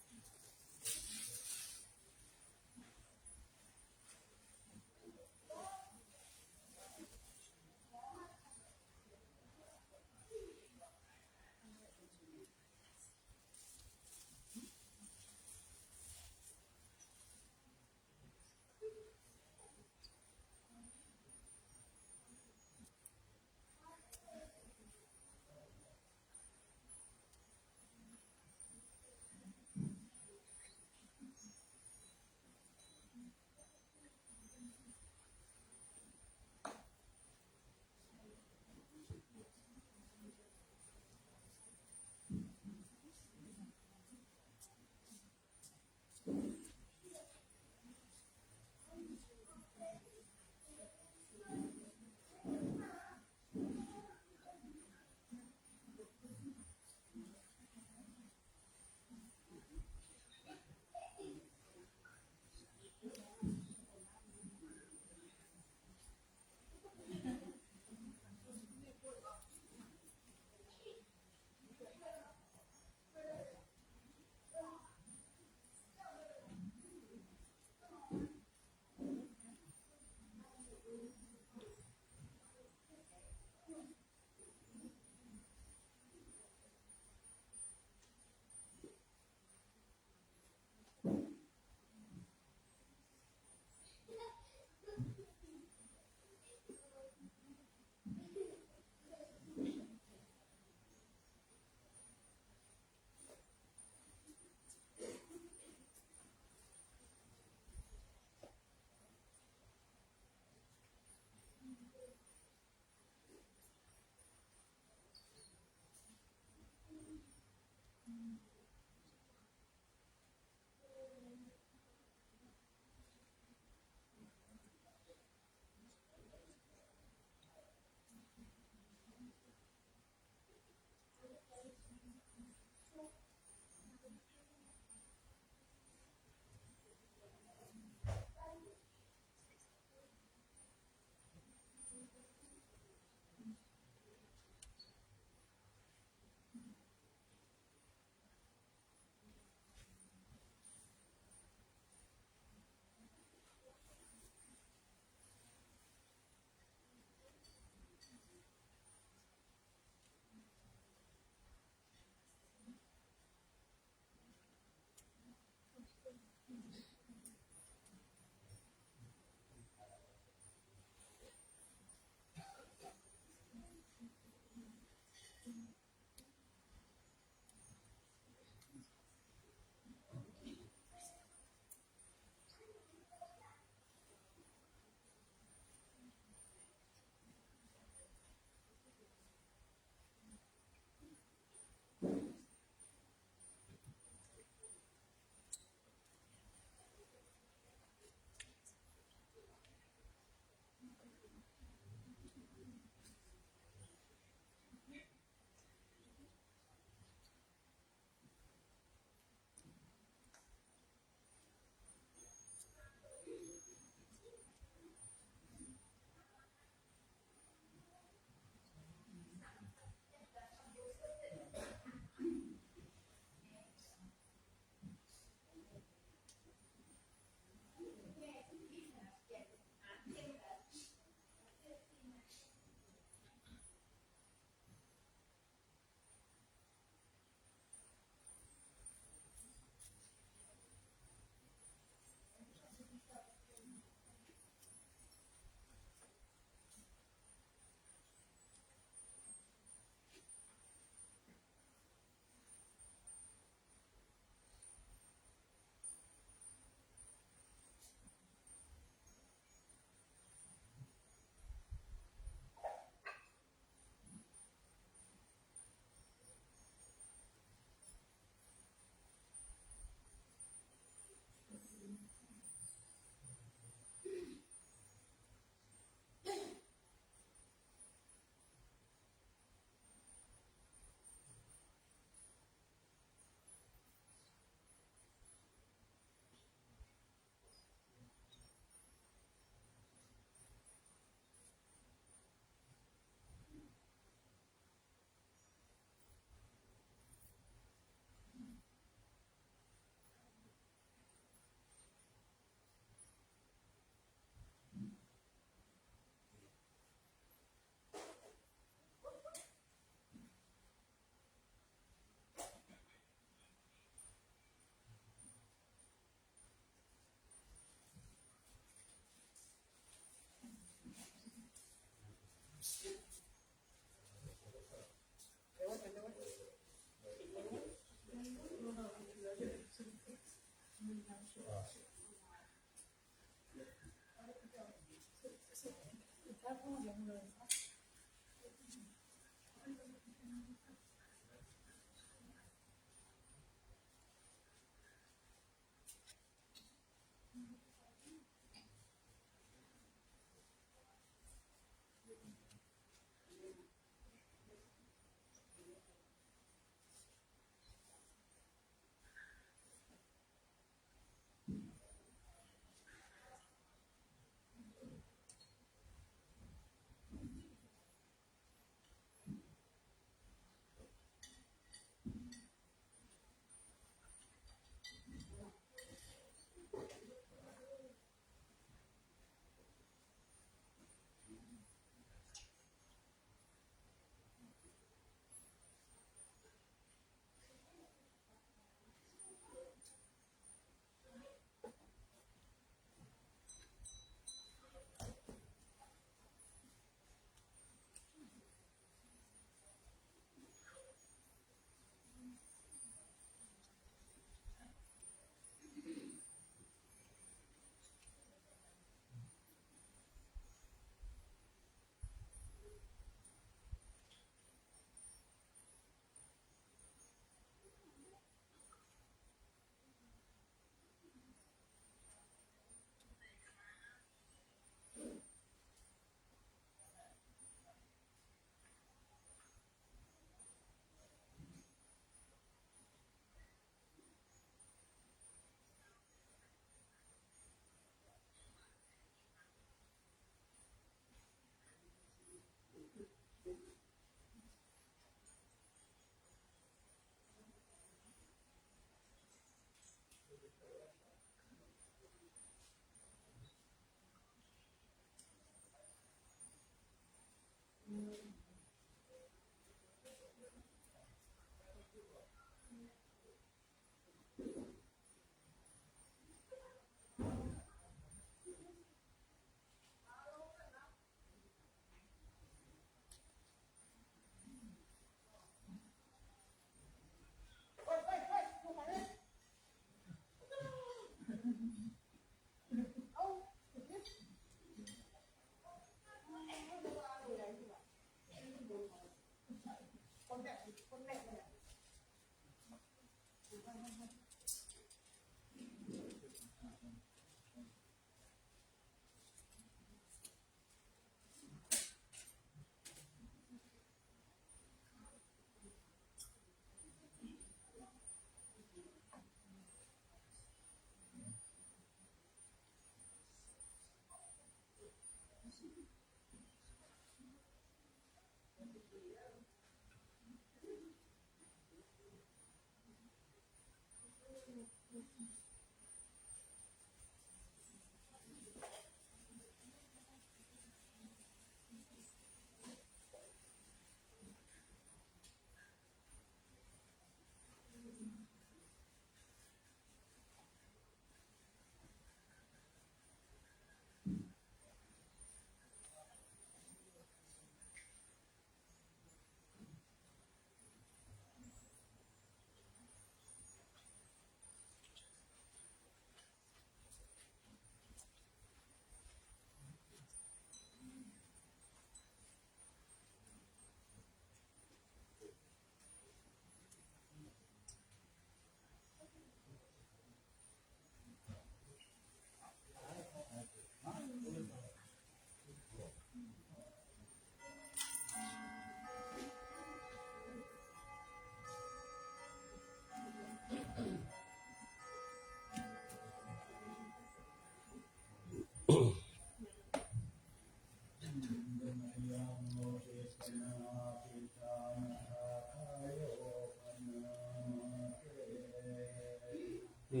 อิ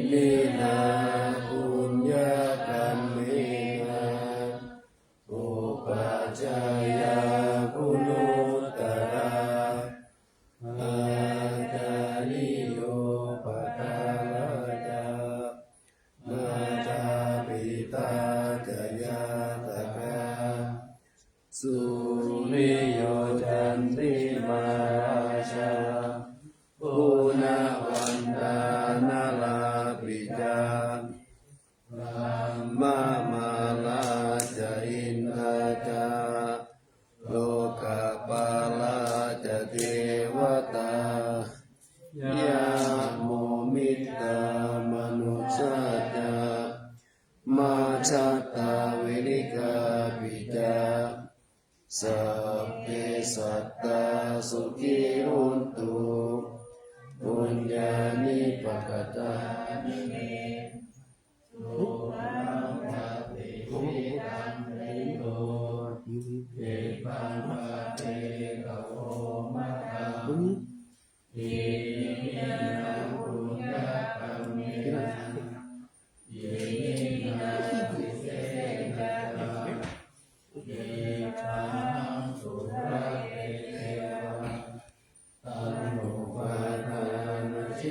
มินาปุญญกรรมเมนะอุปัจจายาคุณุตตระอาจาริโยปการะจามาจาปิ จามามาลาจะอินทาจาโลกาปาลาจะเทวตายาโมมิตามนุสาจามาชาตาวินิกาปิจาสัพเพสัตตาสุขีหุนตุปุญญานิปกตานิเมสุขังปฏิวิตังเรโตเอปังปะเตกะโอมะตังอิมินังปุญญาคัมเมนังอิมินังวิเศษกะเอปังสุรเตเทวะตันโนวาทานเช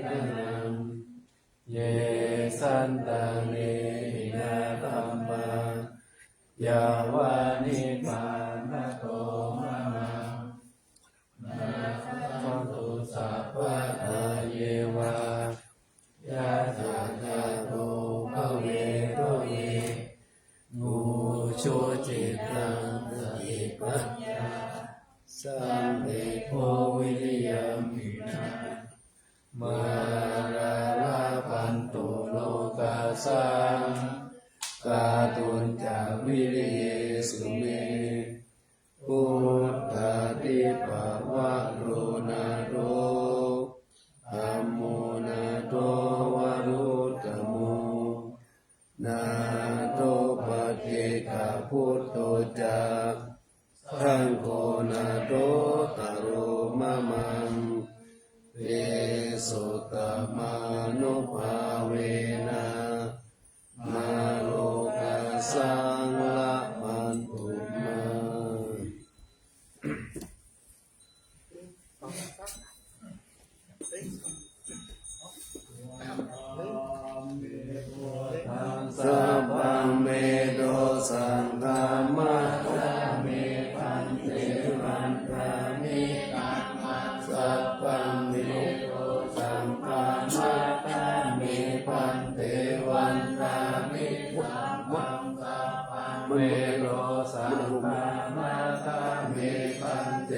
ตนังเยสันตังเนหินาธัมมายาวานิปานโตมะมังนาคันตุสัพพะทาเยวายาตาโตภเวโรเยงูชุจิตังสติปัญญาสัมเภโพวิริยมินามาราลาปันตุโลกาสังกาตุนจาวิริเยสุเมพุทธาติปะวะโรนาโรธัมโมนาโตวะรุตตโมนาโตปัจเจกพุทโธจาสังโฆนาโตตโรมะมังเวสุตตมานุภาเวนะมาโลกาสังละมันตุมาสัพพังเมโดสังฆามัตตาเมปันเตวันตามิสัพพังเมโดสังฆามัตตาเมปันเตวันตามิสัพพังเมโดสังฆามัตตาเมปันเต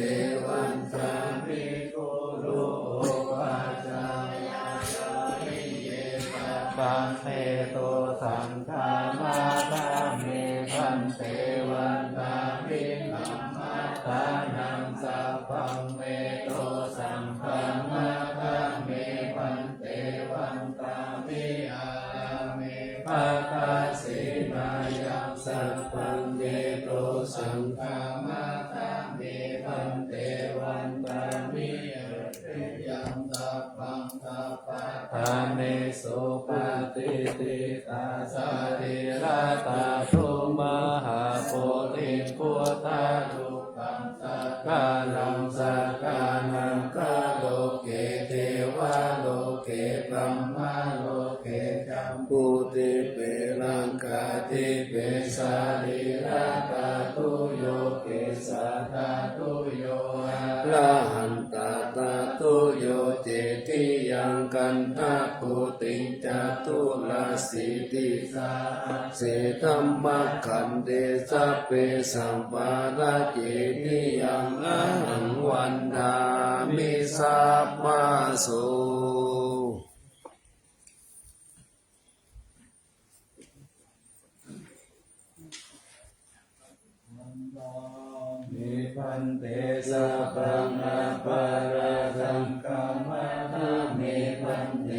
วันตามิโกโลปัจจายาริเยปังเตโตสังฆามัตตาเมปันเตวันตามิธัมมัตตานังสัพพังเมโตสังฆามัตตาเมปันเตวันตามิอาเมภะคาสินายังสัพพังเมโตสังฆามัตตาเมปันเตวันตามิยังสัพพังสัพพะทาเนสุปฏิติตาสาริราตาทุมหาโพธิพุทธาทุกขังสักกาลังสักกานังกาโลเกเทวะโลเกปัมมาโลเกจัมปุติเปลังกาติเปสาริราตาตุโยเกสัตาตุโยละหันตาตาตุโยเจติยังกันทะปุติงจตุลาสิติสาเสตัมมัคขันเตสัพเพสัมปาราเจติยังอหังวันดามิสัพมาโสมิพันเตสัพพังอปาราสังฆามัตตาเมพันเต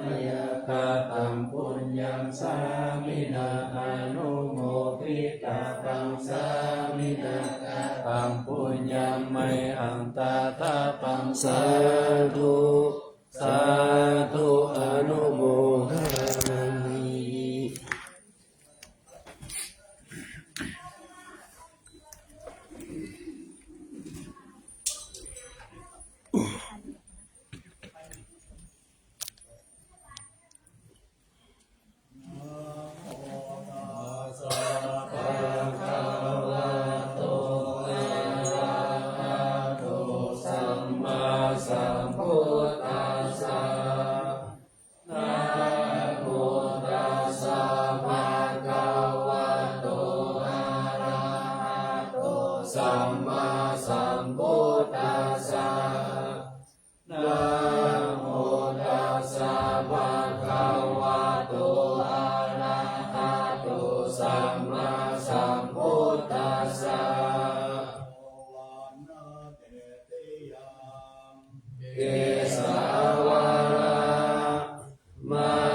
มยาคาตัมปุญญังสามินาอนุโมทิตาปังสามินาตัมปุญญังไมหังตาตาปังสาธุสาธุอนุโมทนามิ สัมพุทธ มา